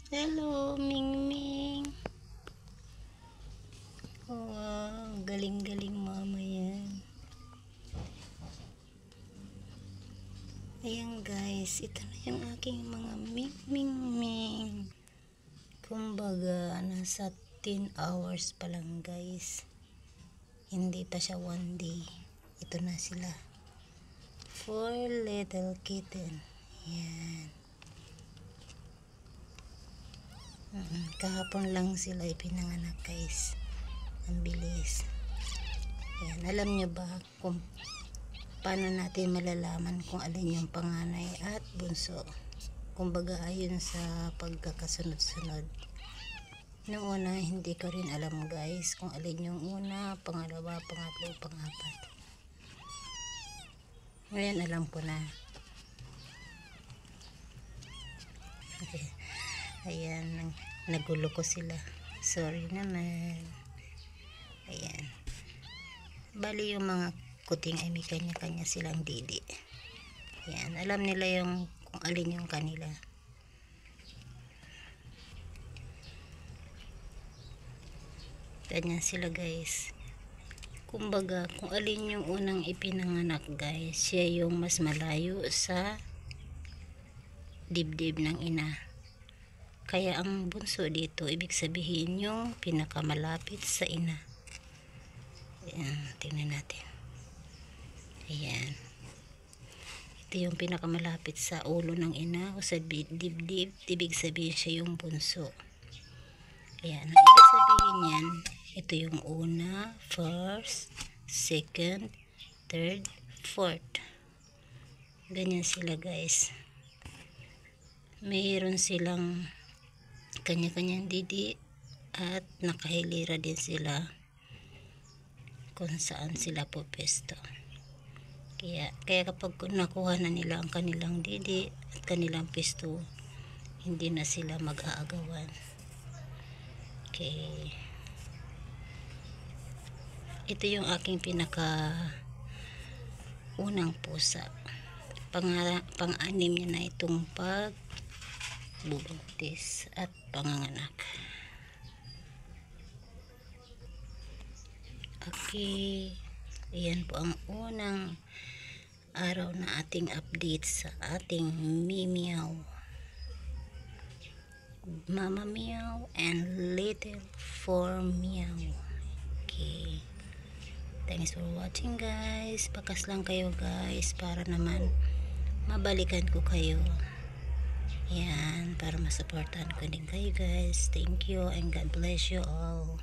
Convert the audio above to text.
Hello, Mingming. Wow, galing-galing mama yan. Ayan guys, ito na yung aking mga Mingming. Kumbaga, nasa 10 hours pa lang guys. Hindi pa siya 1 day. Ito na sila. 4 little kitten. Yan. Kahapon lang sila ipinanganak guys. Ang bilis. Yan. Alam nyo ba kung paano natin malalaman kung alin yung panganay at bunso? Kumbaga ayon sa pagkakasunod-sunod. Noong una hindi ko rin alam guys kung alin yung una, pangalawa, pangatlo, pangapat. Ngayon alam ko na. Okay. Ayan, nagulo ko sila. Sorry naman. Ayan. Bali yung mga kuting ay may kanya-kanya silang didi. Ayan, alam nila yung kung alin yung kanila. Ganyan sila guys. Kumbaga, kung alin yung unang ipinanganak guys, siya yung mas malayo sa dibdib ng ina. Kaya ang bunso dito, ibig sabihin yung pinakamalapit sa ina. Ayan, tingnan natin. Ayan. Ito yung pinakamalapit sa ulo ng ina o sa dibdib. Ibig sabihin siya yung bunso. Ayan. Ang ibig sabihin yan, ito yung una, first, second, third, fourth. Ganyan sila guys. Mayroon silang kanya-kanyang didi at nakahilira din sila kung saan sila pupesto. Kaya kapag nakuha na nila ang kanilang didi at kanilang pesto, hindi na sila mag-aagawan. Okay. Ito yung aking pinaka unang pusa. Pang-anim niya na itong pagbubuntis at panganganak. Okay. Ayan po ang unang araw na ating update sa ating Meow. Mama Meow and Little Four Meow. Okay. Thanks for watching guys. Bakas lang kayo guys para naman mabalikan ko kayo. Yan, para masuportahan ko din kayo guys. Thank you and God bless you all.